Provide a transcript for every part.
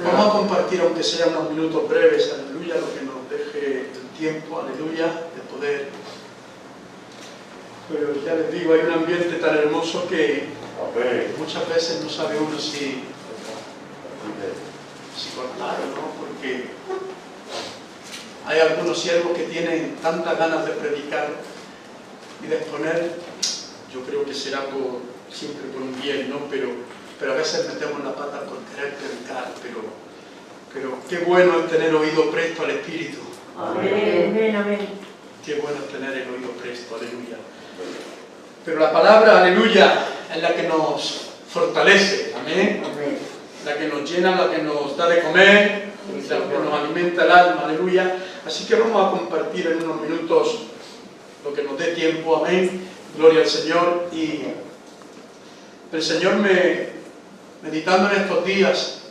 Vamos a compartir, aunque sea unos minutos breves, aleluya, lo que nos deje el tiempo, aleluya, de poder. Pero ya les digo, hay un ambiente tan hermoso que muchas veces no sabe uno si cortar o no, porque hay algunos siervos que tienen tantas ganas de predicar y de exponer. Yo creo que será siempre por un bien, ¿no? Pero a veces metemos la pata por querer predicar, pero qué bueno es tener oído presto al Espíritu. Amén, amén. Qué bueno es tener el oído presto, aleluya. Pero la palabra, aleluya, es la que nos fortalece, amén. La que nos llena, la que nos da de comer, la que nos alimenta el alma, aleluya. Así que vamos a compartir en unos minutos lo que nos dé tiempo, amén. Gloria al Señor. Y el Señor meditando en estos días,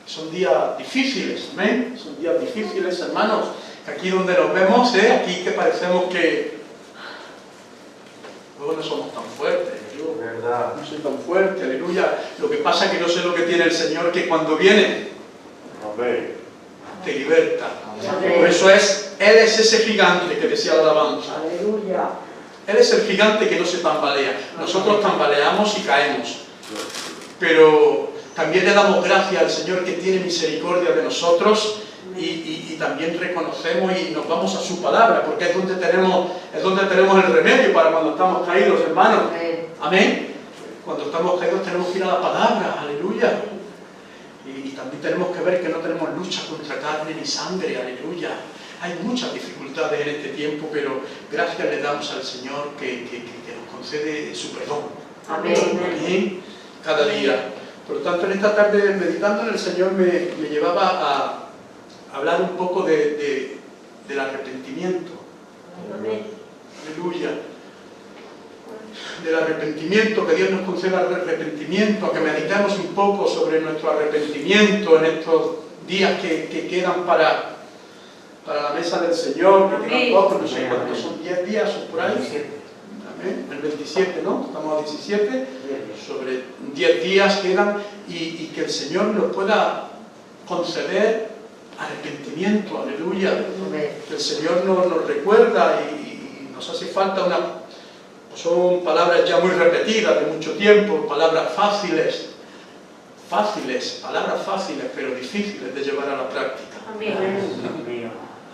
son días difíciles, amén. Son días difíciles, hermanos. Aquí donde nos vemos, aquí que parecemos que luego no somos tan fuertes. Yo no soy tan fuerte, aleluya. Lo que pasa es que no sé lo que tiene el Señor, que cuando viene te liberta. Por eso Él es ese gigante que decía la alabanza. Aleluya. Él es el gigante que no se tambalea. Nosotros tambaleamos y caemos. Pero también le damos gracias al Señor que tiene misericordia de nosotros y también reconocemos y nos vamos a su palabra, porque es donde tenemos el remedio para cuando estamos caídos, hermanos. Amén. Cuando estamos caídos tenemos que ir a la palabra, aleluya. Y también tenemos que ver que no tenemos lucha contra carne ni sangre, aleluya. Hay muchas dificultades en este tiempo, pero gracias le damos al Señor que nos concede su perdón. Amén. Amén. Cada día. Por lo tanto, en esta tarde, meditando en el Señor, me llevaba a hablar un poco del arrepentimiento. Amén. Aleluya. Del arrepentimiento, que Dios nos conceda el arrepentimiento, a que meditemos un poco sobre nuestro arrepentimiento en estos días que quedan para la mesa del Señor, que quedan pocos, no sé cuántos son, 10 días o por ahí. Amén. El 27, ¿no? Estamos a 17, sobre 10 días quedan y que el Señor nos pueda conceder arrepentimiento, aleluya. Que el Señor nos recuerda y nos hace falta son palabras ya muy repetidas de mucho tiempo, palabras fáciles, palabras fáciles, pero difíciles de llevar a la práctica. Amén.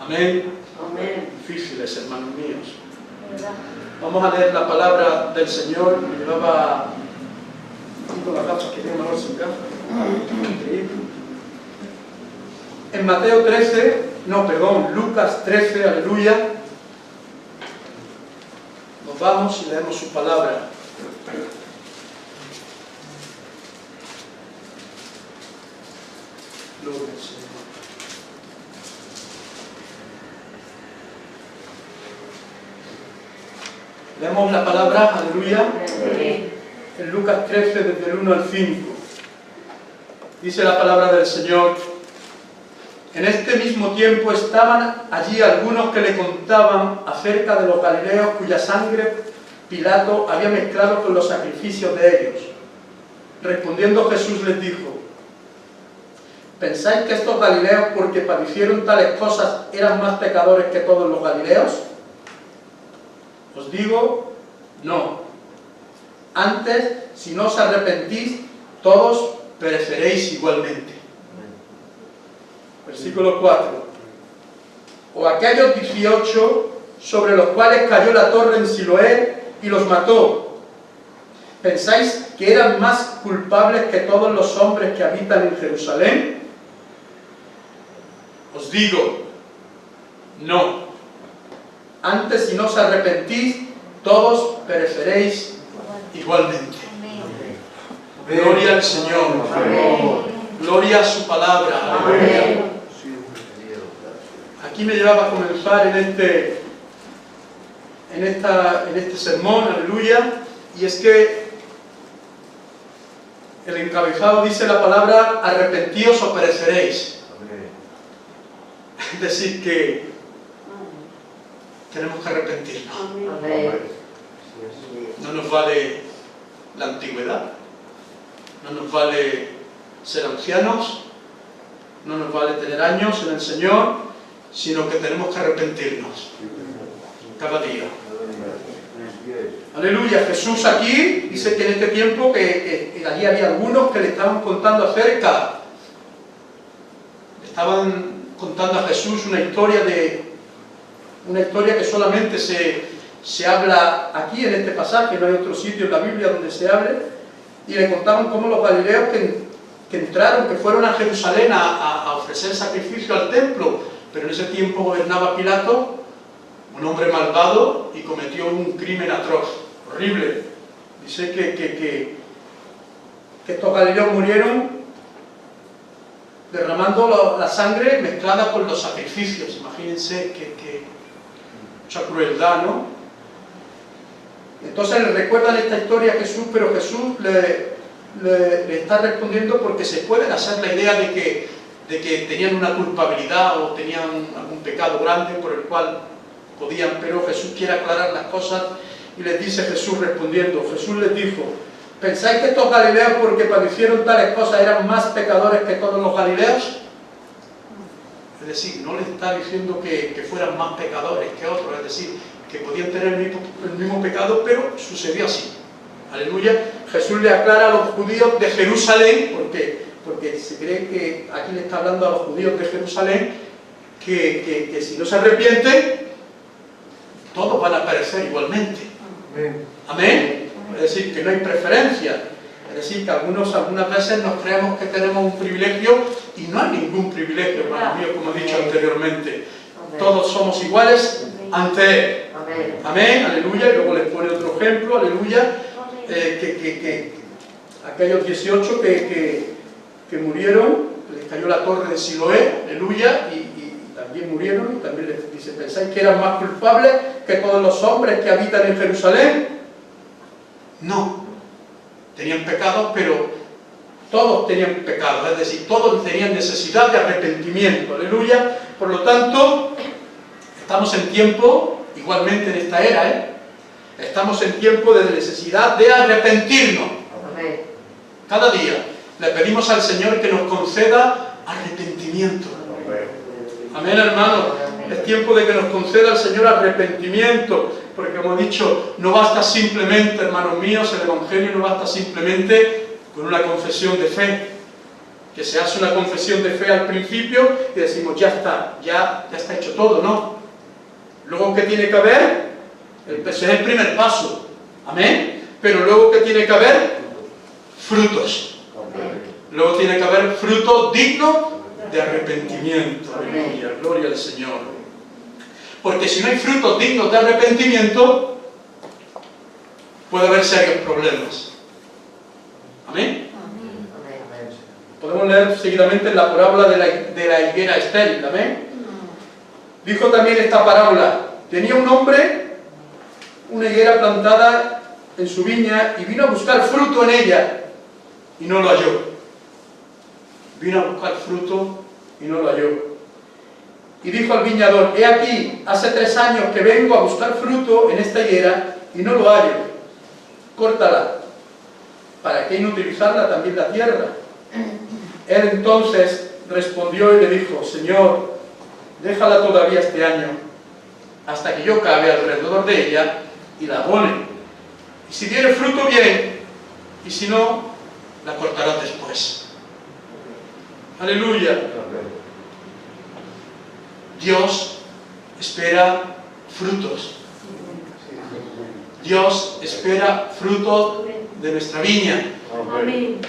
Amén. Amén. Difíciles, hermanos míos. Vamos a leer la palabra del Señor. Me llevaba con las gafas, que tengo mejor sin gafas. En Mateo 13, Lucas 13, aleluya. Nos vamos y leemos su palabra. Gloria al Señor. Leemos la palabra, aleluya, en Lucas 13, desde el 1 al 5. Dice la palabra del Señor: en este mismo tiempo estaban allí algunos que le contaban acerca de los galileos cuya sangre Pilato había mezclado con los sacrificios de ellos. Respondiendo Jesús les dijo: ¿pensáis que estos galileos, porque padecieron tales cosas, eran más pecadores que todos los galileos? Os digo, no. Antes, si no os arrepentís, todos pereceréis igualmente. Versículo 4. O aquellos 18 sobre los cuales cayó la torre en Siloé y los mató, ¿pensáis que eran más culpables que todos los hombres que habitan en Jerusalén? Os digo, no. Antes, si no os arrepentís, todos pereceréis igualmente. Amén. Gloria al Señor. Amén. Gloria a su palabra. Amén. Aquí me llevaba a comenzar en este sermón, aleluya, y es que el encabezado dice la palabra: arrepentíos o pereceréis. Amén. Es decir, que tenemos que arrepentirnos. Amén. No nos vale la antigüedad, no nos vale ser ancianos, no nos vale tener años en el Señor, sino que tenemos que arrepentirnos cada día. Aleluya. Jesús aquí dice que en este tiempo que allí había algunos que le estaban contando acerca, estaban contando a Jesús una historia que solamente se habla aquí en este pasaje, no hay otro sitio en la Biblia donde se hable, y le contaban cómo los galileos que entraron, que fueron a Jerusalén a ofrecer sacrificio al templo, pero en ese tiempo gobernaba Pilato, un hombre malvado, y cometió un crimen atroz, horrible. Dice que estos galileos murieron derramando la sangre mezclada con los sacrificios. Imagínense que mucha crueldad, ¿no? Entonces le recuerdan esta historia a Jesús, pero Jesús le está respondiendo porque se pueden hacer la idea de que tenían una culpabilidad o tenían algún pecado grande por el cual podían, pero Jesús quiere aclarar las cosas y les dice Jesús respondiendo, Jesús les dijo, ¿pensáis que estos galileos porque padecieron tales cosas eran más pecadores que todos los galileos? Es decir, no les está diciendo que fueran más pecadores que otros, es decir, que podían tener el mismo pecado, pero sucedió así. Aleluya. Jesús le aclara a los judíos de Jerusalén, porque se cree que aquí le está hablando a los judíos de Jerusalén, que si no se arrepienten, todos van a perecer igualmente. Amén. Es decir, que no hay preferencia. Es decir, que algunas veces nos creemos que tenemos un privilegio y no hay ningún privilegio, hermano mío, como he dicho anteriormente. Todos somos iguales ante Él. Amén, aleluya. Y luego les pone otro ejemplo, aleluya, que aquellos 18 que murieron, les cayó la torre de Siloé, aleluya, y también murieron, y también les dice, ¿pensáis que eran más culpables que todos los hombres que habitan en Jerusalén? No, tenían pecados, pero todos tenían pecados, es decir, todos tenían necesidad de arrepentimiento, aleluya. Por lo tanto, estamos en tiempo, igualmente en esta era, estamos en tiempo de necesidad de arrepentirnos. Cada día le pedimos al Señor que nos conceda arrepentimiento. Amén, hermano. Es tiempo de que nos conceda el Señor arrepentimiento, porque como he dicho, no basta simplemente, hermanos míos, el Evangelio no basta simplemente con una confesión de fe, que se hace una confesión de fe al principio y decimos, ya está hecho todo, ¿no? Luego, ¿qué tiene que haber? Ese es el primer paso, amén, pero luego, ¿qué tiene que haber? Frutos. Luego tiene que haber fruto digno de arrepentimiento. Aleluya, gloria al Señor. Porque si no hay frutos dignos de arrepentimiento, puede haber serios problemas. Amén. Podemos leer seguidamente la parábola de la higuera estéril. Amén. Dijo también esta parábola: tenía un hombre una higuera plantada en su viña y vino a buscar fruto en ella y no lo halló. Vino a buscar fruto y no lo halló. Y dijo al viñador: he aquí, hace 3 años que vengo a buscar fruto en esta higuera y no lo hallo. Córtala. ¿Para qué inutilizarla también la tierra? Él entonces respondió y le dijo: Señor, déjala todavía este año, hasta que yo cabe alrededor de ella y la abone. Y si diere fruto, bien, y si no, la cortarás después. Aleluya. Dios espera frutos. Dios espera frutos de nuestra viña. Amén.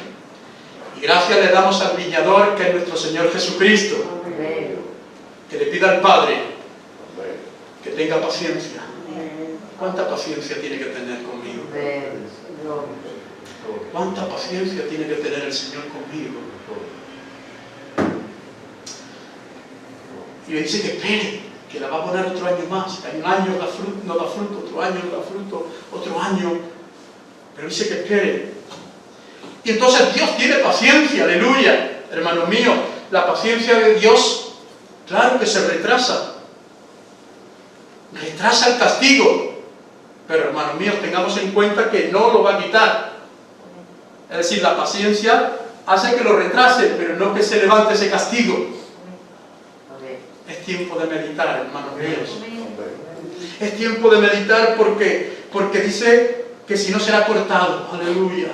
Y gracias le damos al viñador, que es nuestro Señor Jesucristo. Que le pida al Padre que tenga paciencia. ¿Cuánta paciencia tiene que tener conmigo? ¿Cuánta paciencia tiene que tener el Señor conmigo? Y le dice que espere, que la va a poner otro año más. Hay un año no da fruto, otro año no da fruto, otro año. Pero dice que espere. Y entonces Dios tiene paciencia, aleluya. Hermanos míos, la paciencia de Dios, claro que se retrasa. Retrasa el castigo. Pero hermanos míos, tengamos en cuenta que no lo va a quitar. Es decir, la paciencia hace que lo retrase, pero no que se levante ese castigo. Amén. Es tiempo de meditar, hermanos míos. Amén. Es tiempo de meditar porque dice que si no será cortado. Aleluya.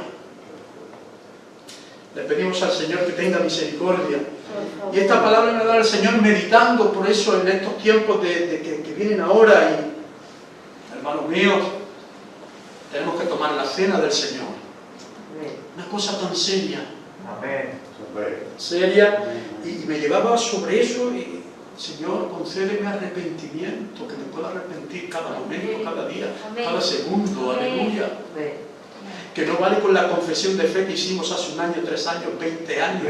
Le pedimos al Señor que tenga misericordia. Y esta palabra me da el Señor meditando por eso en estos tiempos que vienen ahora. Y, hermanos míos, tenemos que tomar la cena del Señor. Amén. Una cosa tan seria. Amén. Seria. Y me llevaba sobre eso y, Señor, concédeme arrepentimiento, que me pueda arrepentir cada momento, cada día, cada segundo. Aleluya. Amén. Que no vale con la confesión de fe que hicimos hace 1 año, 3 años, 20 años.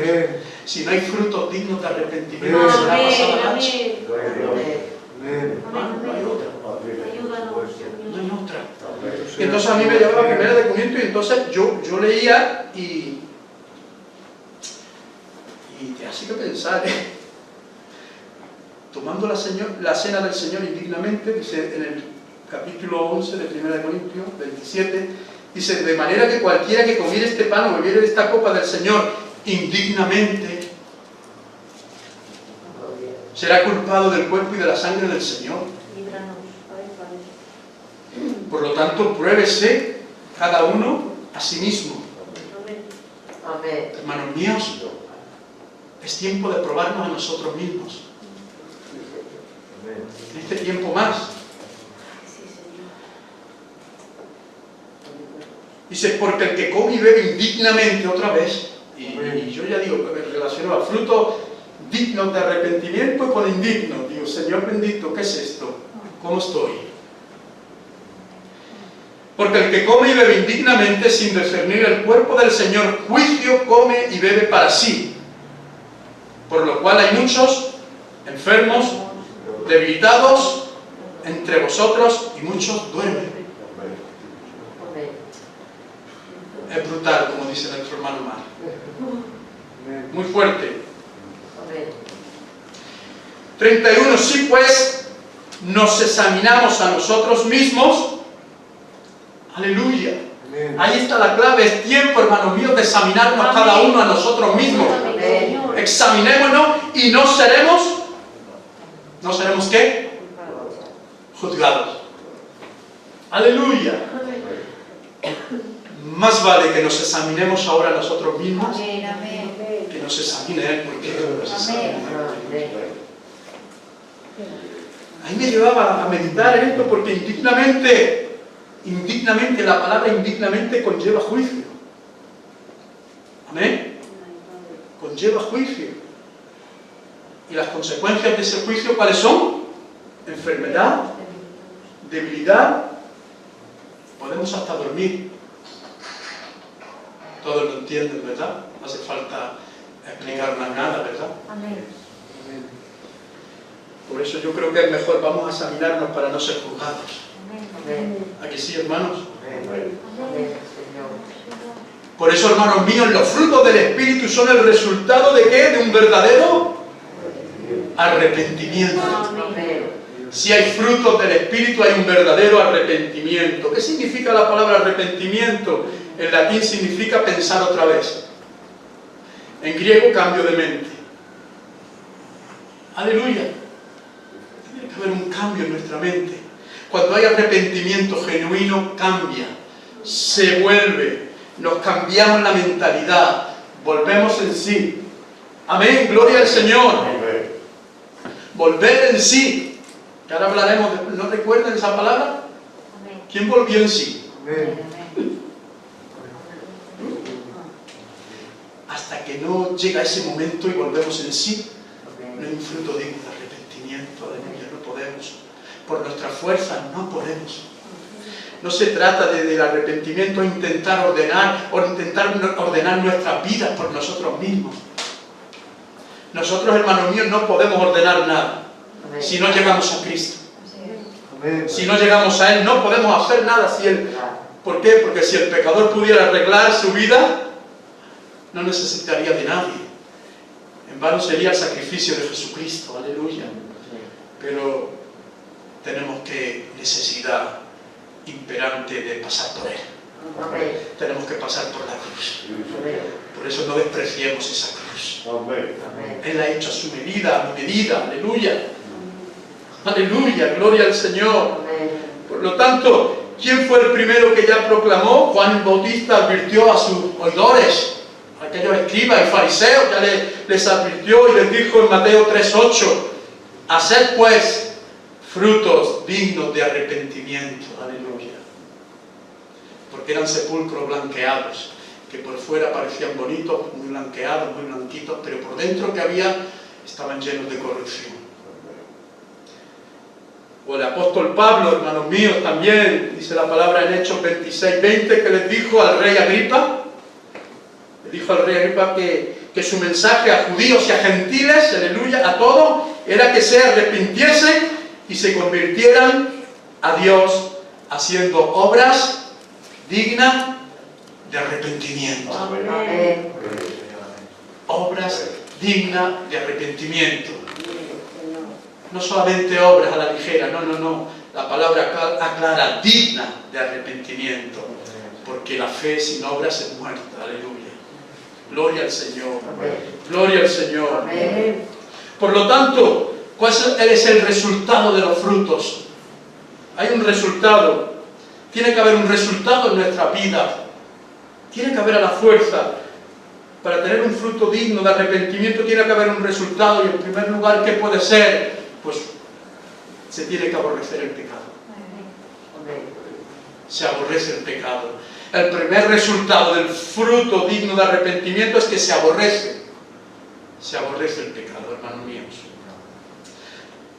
Si no hay frutos dignos de arrepentimiento, será pasada la noche. Amén. No hay otra. Ayúdanos, No hay Señor. otra. Y entonces a mí me llevaba a 1 de Corintios y entonces yo leía y te hace que pensar, tomando la cena del Señor indignamente, dice en el capítulo 11 de 1 de Corintios, 27, dice, de manera que cualquiera que comiere este pan o bebiere de esta copa del Señor indignamente, será culpado del cuerpo y de la sangre del Señor. Líbranos. Ay, Padre. Por lo tanto, pruébese cada uno a sí mismo. Amén. Amén. Hermanos míos, es tiempo de probarnos a nosotros mismos. En este tiempo más. Sí, Señor. Dice, porque el que come y bebe indignamente otra vez, y yo ya digo, me relaciono a frutos dignos de arrepentimiento con indignos. Digo, Señor bendito, ¿qué es esto? ¿Cómo estoy? Porque el que come y bebe indignamente sin discernir el cuerpo del Señor, juicio come y bebe para sí. Por lo cual hay muchos enfermos, debilitados entre vosotros y muchos duermen. Amén. Es brutal, como dice nuestro hermano Mar. Muy fuerte. Amén. 31. Sí, pues, nos examinamos a nosotros mismos. Aleluya. Ahí está la clave. Es tiempo, hermanos míos, de examinarnos cada uno a nosotros mismos. Amén, Señor. Examinémonos y no seremos ¿qué? Juzgados. Aleluya. Más vale que nos examinemos ahora nosotros mismos Amén, amén. que nos examine Él, porque Él nos examina. Ahí me llevaba a meditar en esto porque indignamente, la palabra indignamente conlleva juicio. Amén. Conlleva juicio. Y las consecuencias de ese juicio, ¿cuáles son? Enfermedad, debilidad, podemos hasta dormir. Todos lo entienden, ¿verdad? No hace falta explicar más nada, ¿verdad? Amén. Por eso yo creo que es mejor, vamos a examinarnos para no ser juzgados. Amén. ¿A que sí, hermanos? Amén, Señor. Por eso, hermanos míos, los frutos del Espíritu son el resultado ¿de qué? De un verdadero arrepentimiento. Amén. Si hay frutos del Espíritu, hay un verdadero arrepentimiento. ¿Qué significa la palabra arrepentimiento? En latín significa pensar otra vez. En griego, cambio de mente. Aleluya. Tiene que haber un cambio en nuestra mente. Cuando hay arrepentimiento genuino, cambia, se vuelve, nos cambiamos la mentalidad, volvemos en sí. Amén, gloria al Señor. Volver en sí. Que ahora hablaremos, ¿no recuerdan esa palabra? Amén. ¿Quién volvió en sí? Hasta que no llega ese momento y volvemos en sí, no hay un fruto digno de arrepentimiento. Aleluya, no podemos. Por nuestras fuerzas no podemos. No se trata del arrepentimiento o intentar ordenar nuestras vidas por nosotros mismos. Nosotros, hermanos míos, no podemos ordenar nada si no llegamos a Cristo. Si no llegamos a Él, no podemos hacer nada. ¿Por qué? Porque si el pecador pudiera arreglar su vida, no necesitaría de nadie. En vano sería el sacrificio de Jesucristo. Aleluya. Pero tenemos necesidad imperante de pasar por Él. Amén. Tenemos que pasar por la cruz. Amén. Por eso no despreciemos esa cruz. Amén. Él la ha hecho a su medida, a mi medida. Aleluya. Aleluya, gloria al Señor. Amén. Por lo tanto, ¿quién fue el primero que ya proclamó? Juan el Bautista advirtió a sus oidores, a aquellos escribas y fariseos, ya les advirtió y les dijo en Mateo 3:8, haced pues frutos dignos de arrepentimiento. Aleluya. Porque eran sepulcros blanqueados, que por fuera parecían bonitos, muy blanqueados, muy blanquitos, pero por dentro que había, estaban llenos de corrupción. O el apóstol Pablo, hermanos míos, también dice la palabra en Hechos 26:20, que les dijo al rey Agripa, que su mensaje a judíos y a gentiles, aleluya, a todos, era que se arrepintiesen y se convirtieran a Dios haciendo obras dignas de arrepentimiento. Amén. Obras dignas de arrepentimiento. No solamente obras a la ligera, no. La palabra aclara, digna de arrepentimiento. Porque la fe sin obras es muerta. Aleluya. Gloria al Señor. Gloria al Señor. Amén. Por lo tanto, ¿cuál es el resultado de los frutos? Hay un resultado. Tiene que haber un resultado en nuestra vida. Tiene que haber a la fuerza. Para tener un fruto digno de arrepentimiento tiene que haber un resultado. Y en primer lugar, ¿qué puede ser? Pues se tiene que aborrecer el pecado. Se aborrece el pecado. El primer resultado del fruto digno de arrepentimiento es que se aborrece. Se aborrece el pecado, hermanos míos.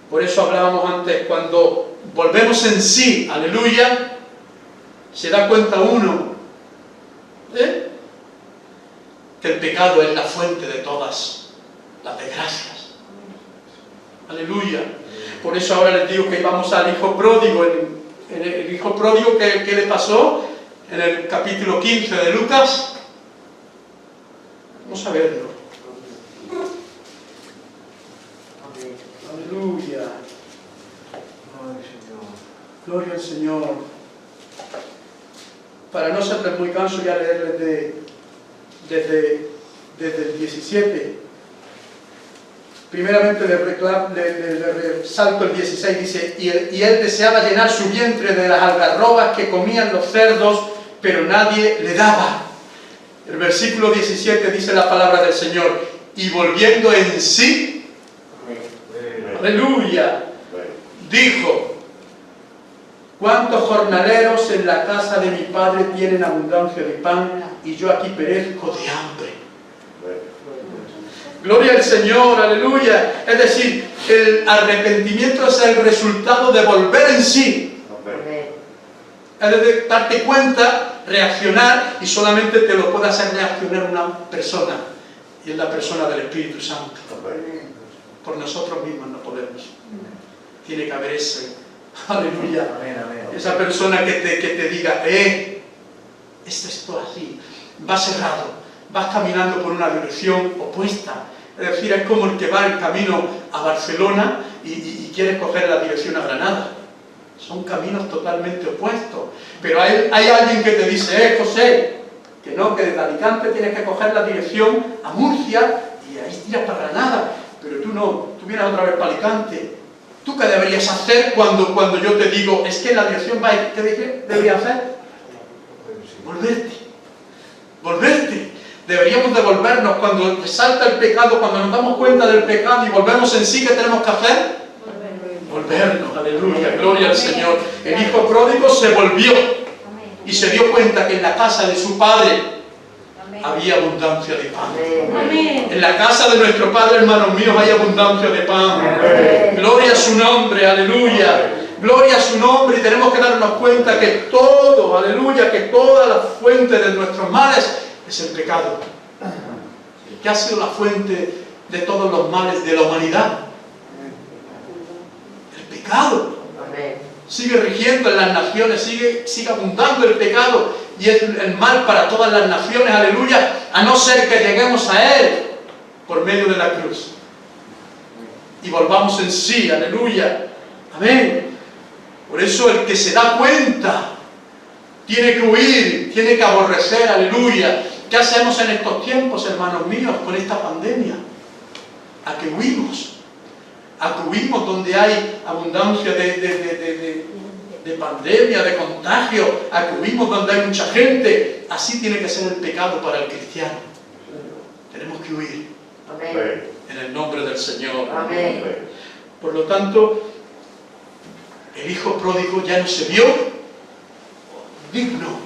Por eso hablábamos antes, cuando volvemos en sí, aleluya, se da cuenta uno que el pecado es la fuente de todas las desgracias. Aleluya. Por eso ahora les digo que vamos al hijo pródigo. El hijo pródigo, ¿qué le pasó? En el capítulo 15 de Lucas. Vamos a verlo. Aleluya. Gloria al Señor. Para no serles muy canso, ya leerles desde el 17. Primeramente le resalto el 16, dice, y él deseaba llenar su vientre de las algarrobas que comían los cerdos, pero nadie le daba. El versículo 17 dice la palabra del Señor, y volviendo en sí, aleluya, dijo, ¿cuántos jornaleros en la casa de mi padre tienen abundancia de pan, y yo aquí perezco de hambre? Gloria al Señor, aleluya. Es decir, el arrepentimiento es el resultado de volver en sí. Es de darte cuenta, reaccionar, y solamente te lo puede hacer reaccionar una persona, y es la persona del Espíritu Santo. Por nosotros mismos no podemos. Tiene que haber ese, aleluya, esa persona que te diga, esto así, va cerrado, vas caminando por una dirección opuesta. Es decir, es como el que va en camino a Barcelona y quiere coger la dirección a Granada. Son caminos totalmente opuestos. Pero hay alguien que te dice, José, que no, que desde Alicante tienes que coger la dirección a Murcia y ahí tiras para Granada. Pero tú no, tú vienes otra vez para Alicante. ¿Tú qué deberías hacer cuando yo te digo, es que la dirección va ahí? ¿Qué deberías hacer? Volverte. Deberíamos devolvernos cuando salta el pecado, cuando nos damos cuenta del pecado y volvemos en sí. ¿Qué tenemos que hacer? Volvernos, aleluya, gloria al Señor. El hijo pródigo se volvió y se dio cuenta que en la casa de su padre había abundancia de pan. En la casa de nuestro Padre, hermanos míos, hay abundancia de pan. Gloria a su nombre, aleluya. Gloria a su nombre, y tenemos que darnos cuenta que todo, aleluya, que toda la fuente de nuestros males es el pecado, que ha sido la fuente de todos los males de la humanidad. El pecado sigue rigiendo en las naciones, sigue abundando el pecado, y es el mal para todas las naciones, aleluya, a no ser que lleguemos a Él por medio de la cruz y volvamos en sí, aleluya, amén. Por eso el que se da cuenta tiene que huir, tiene que aborrecer, aleluya. ¿Qué hacemos en estos tiempos, hermanos míos, con esta pandemia? ¿A qué huimos? ¿A qué huimos donde hay abundancia de pandemia, de contagio? ¿A qué huimos donde hay mucha gente? Así tiene que ser el pecado para el cristiano. Tenemos que huir. Amén. En el nombre del Señor. Amén. Por lo tanto, el hijo pródigo ya no se vio digno.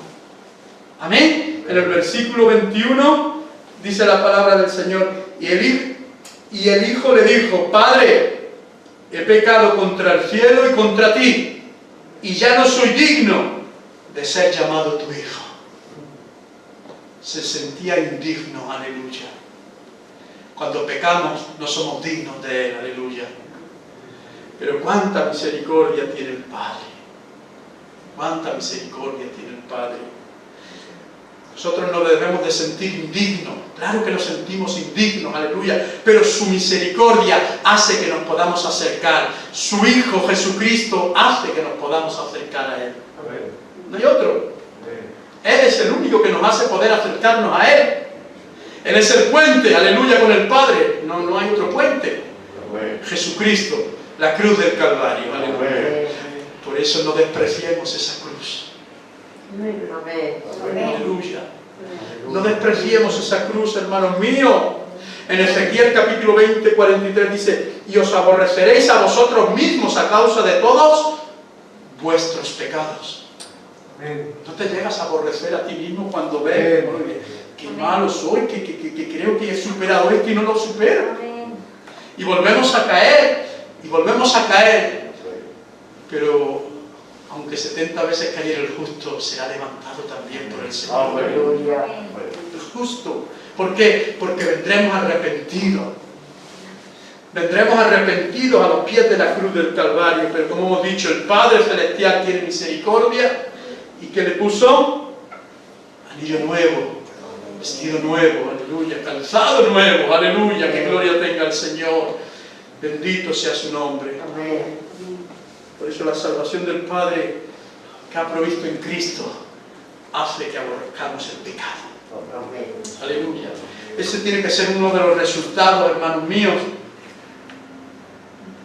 Amén. En el versículo 21 dice la palabra del Señor: y el hijo le dijo: Padre, he pecado contra el cielo y contra ti, y ya no soy digno de ser llamado tu hijo. Se sentía indigno, aleluya. Cuando pecamos no somos dignos de Él, aleluya. Pero cuánta misericordia tiene el Padre. Cuánta misericordia tiene el Padre. Nosotros no debemos de sentir indignos. Claro que nos sentimos indignos, aleluya. Pero su misericordia hace que nos podamos acercar. Su Hijo Jesucristo hace que nos podamos acercar a Él. No hay otro. Él es el único que nos hace poder acercarnos a Él. Él es el puente, aleluya, con el Padre. No hay otro puente. Jesucristo, la cruz del Calvario, aleluya. Por eso no despreciemos esa cruz. Aleluya. No despreciemos esa cruz, hermanos míos. En Ezequiel capítulo 20, 43 dice: y os aborreceréis a vosotros mismos a causa de todos vuestros pecados. No te llegas a aborrecer a ti mismo cuando ves que malo soy, que creo que he superado esto y no lo supero. Y volvemos a caer, y volvemos a caer. Pero aunque 70 veces cayera el justo, será levantado también por el Señor. El justo. ¿Por qué? Porque vendremos arrepentidos. Vendremos arrepentidos a los pies de la cruz del Calvario. Pero como hemos dicho, el Padre Celestial tiene misericordia. ¿Y qué le puso? Anillo nuevo, vestido nuevo, aleluya, calzado nuevo, aleluya, que gloria tenga el Señor. Bendito sea su nombre. Amén. Por eso la salvación del Padre que ha provisto en Cristo hace que aborrezcamos el pecado. Amén. Aleluya. Ese tiene que ser uno de los resultados, hermanos míos.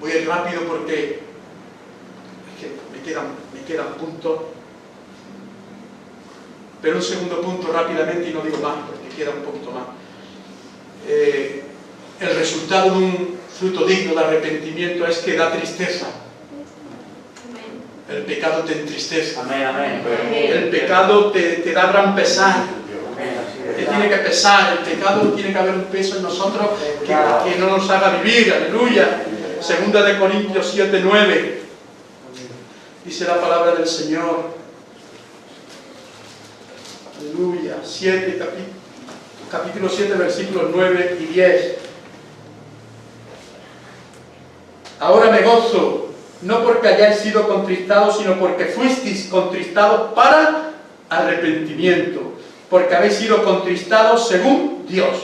Voy a ir rápido porque es que me quedan puntos. Pero un segundo punto rápidamente, y no digo más porque queda un poquito más. El resultado de un fruto digno de arrepentimiento es que da tristeza. El pecado te entristece. El pecado te da gran pesar. Te tiene que pesar. El pecado tiene que haber un peso en nosotros que no nos haga vivir. Aleluya. Segunda de Corintios 7, 9. Dice la palabra del Señor. Aleluya. Capítulo 7, versículos 9 y 10. Ahora me gozo, no porque hayáis sido contristados, sino porque fuisteis contristados para arrepentimiento, porque habéis sido contristados según Dios,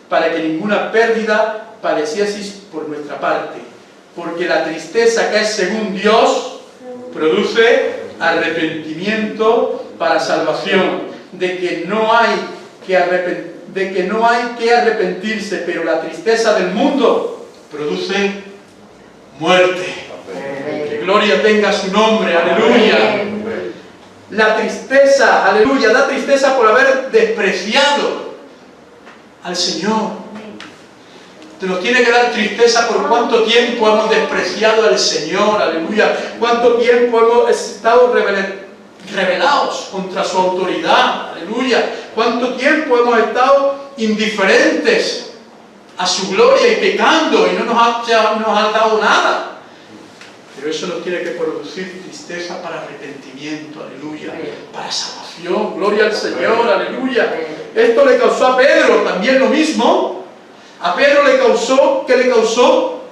para que ninguna pérdida padecieseis por nuestra parte, porque la tristeza que es según Dios produce arrepentimiento para salvación, de que no hay que arrepentirse, pero la tristeza del mundo produce muerte. Que gloria tenga su nombre, aleluya. La tristeza, aleluya, da tristeza por haber despreciado al Señor. Te nos tiene que dar tristeza por cuánto tiempo hemos despreciado al Señor, aleluya. Cuánto tiempo hemos estado rebelados contra su autoridad, aleluya. Cuánto tiempo hemos estado indiferentes a su gloria y pecando y no nos ha dado nada. Pero eso nos tiene que producir tristeza para arrepentimiento, aleluya, para salvación, gloria al Señor, aleluya. Esto le causó a Pedro también lo mismo. A Pedro le causó, ¿qué le causó?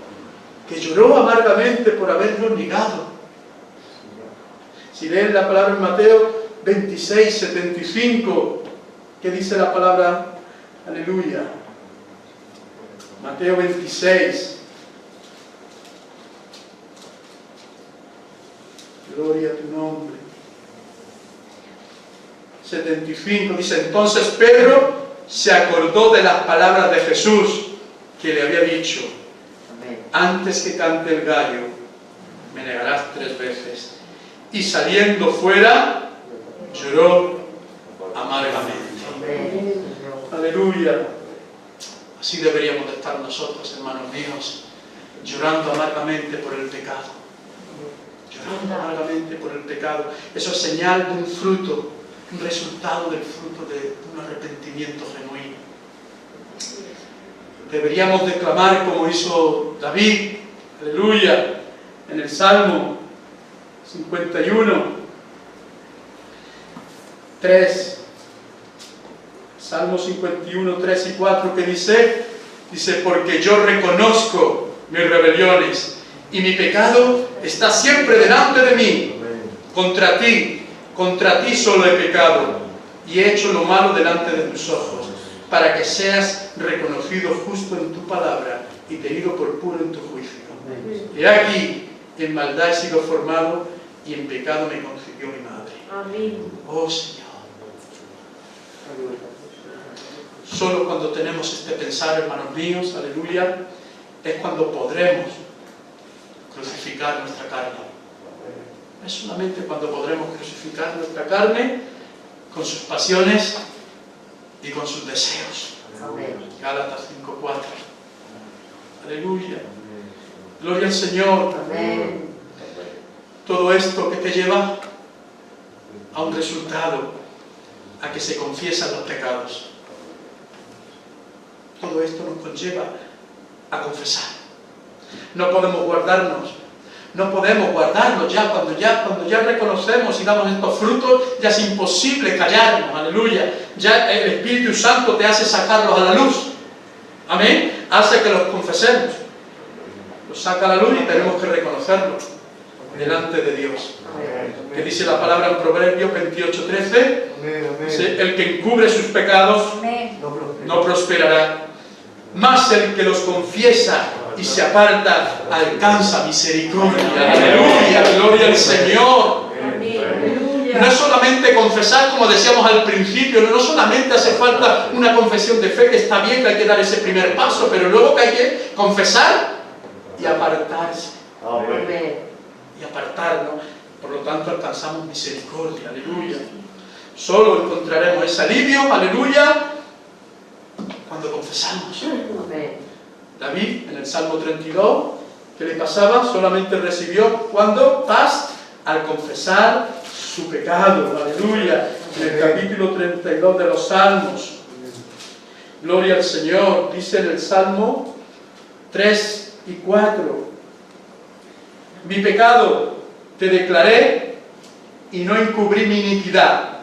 Que lloró amargamente por haberlo negado. Si leen la palabra en Mateo 26, 75, ¿qué dice la palabra? Aleluya. Mateo 26. Gloria a tu nombre. 75, dice: entonces Pedro se acordó de las palabras de Jesús que le había dicho: antes que cante el gallo, me negarás 3 veces. Y saliendo fuera, lloró amargamente. Aleluya. Así deberíamos de estar nosotros, hermanos míos, llorando amargamente por el pecado. Llorando amargamente por el pecado. Eso es señal de un fruto, un resultado del fruto de un arrepentimiento genuino. Deberíamos de clamar como hizo David, aleluya, en el Salmo 51, 3. Salmo 51, 3 y 4, que dice, porque yo reconozco mis rebeliones y mi pecado está siempre delante de mí. Contra ti solo he pecado y he hecho lo malo delante de tus ojos, para que seas reconocido justo en tu palabra y tenido por puro en tu juicio. He aquí, en maldad he sido formado y en pecado me concibió mi madre. Amén. Oh Señor. Solo cuando tenemos este pensar, hermanos míos, aleluya, es cuando podremos crucificar nuestra carne. Es solamente cuando podremos crucificar nuestra carne con sus pasiones y con sus deseos. Gálatas 5:4. Aleluya. Gloria al Señor. Amén. Todo esto que te lleva a un resultado, a que se confiesan los pecados. Todo esto nos conlleva a confesar. No podemos guardarnos. No podemos guardarnos ya. Cuando ya reconocemos y damos estos frutos, ya es imposible callarnos. Aleluya. Ya el Espíritu Santo te hace sacarlos a la luz. Amén. Hace que los confesemos. Los saca a la luz y tenemos que reconocerlos delante de Dios. Que dice la palabra en Proverbios 28:13. Dice: el que encubre sus pecados no prosperará, mas el que los confiesa y se aparta alcanza misericordia. Aleluya, gloria al Señor. No es solamente confesar, como decíamos al principio, no solamente hace falta una confesión de fe, que está bien, que hay que dar ese primer paso, pero luego que hay que confesar y apartarse. Y apartarnos, por lo tanto alcanzamos misericordia. Aleluya. Solo encontraremos ese alivio, aleluya, cuando confesamos. David, en el Salmo 32, ¿qué le pasaba? Solamente recibió, ¿cuándo? Paz al confesar su pecado. Aleluya. En el capítulo 32 de los Salmos. Gloria al Señor. Dice en el Salmo 3 y 4. Mi pecado te declaré y no encubrí mi iniquidad.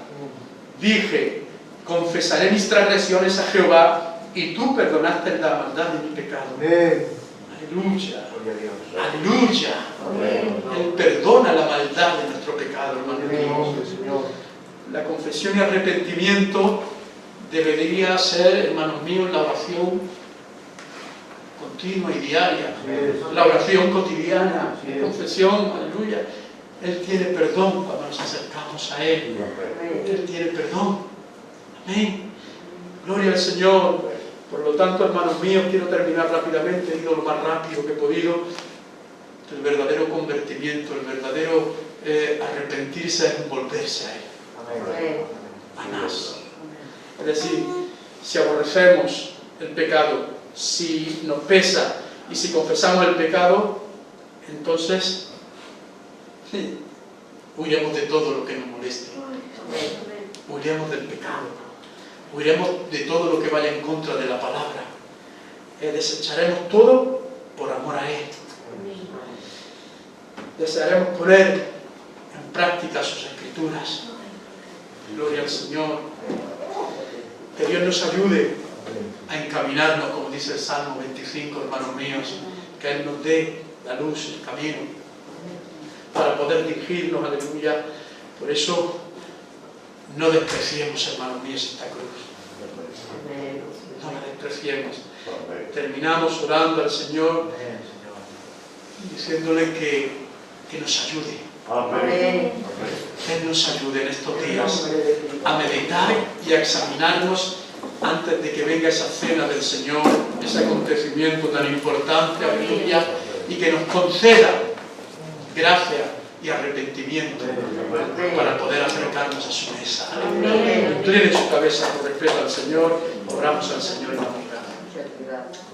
Dije: confesaré mis transgresiones a Jehová, y tú perdonaste la maldad de mi pecado. Aleluya. Aleluya. Él perdona la maldad de nuestro pecado, hermano. La confesión y arrepentimiento debería ser, hermanos míos, la oración continua y diaria. La oración cotidiana. Confesión, aleluya. Él tiene perdón cuando nos acercamos a Él. Él tiene perdón. Amén. Gloria al Señor. Por lo tanto, hermanos míos, quiero terminar rápidamente, he ido lo más rápido que he podido. El verdadero convertimiento, el verdadero arrepentirse es volverse a Él. A más. Es decir, si aborrecemos el pecado, si nos pesa y si confesamos el pecado, entonces huiremos de todo lo que nos moleste. Huiremos del pecado. Huiremos de todo lo que vaya en contra de la palabra. Desecharemos todo por amor a Él. Desearemos poner en práctica sus escrituras. Gloria al Señor. Que Dios nos ayude a encaminarnos, como dice el Salmo 25, hermanos míos. Que Él nos dé la luz, el camino, para poder dirigirnos, aleluya. Por eso, no despreciemos, hermanos míos, esta cruz. No la despreciemos. Terminamos orando al Señor, diciéndole que nos ayude. Amén. Él nos ayude en estos días a meditar y a examinarnos antes de que venga esa cena del Señor, ese acontecimiento tan importante, aleluya, y que nos conceda gracia y arrepentimiento para poder acercarnos a su mesa. Aleluya. Incline su cabeza por respeto al Señor, oramos al Señor y damos gracias. Muchas gracias.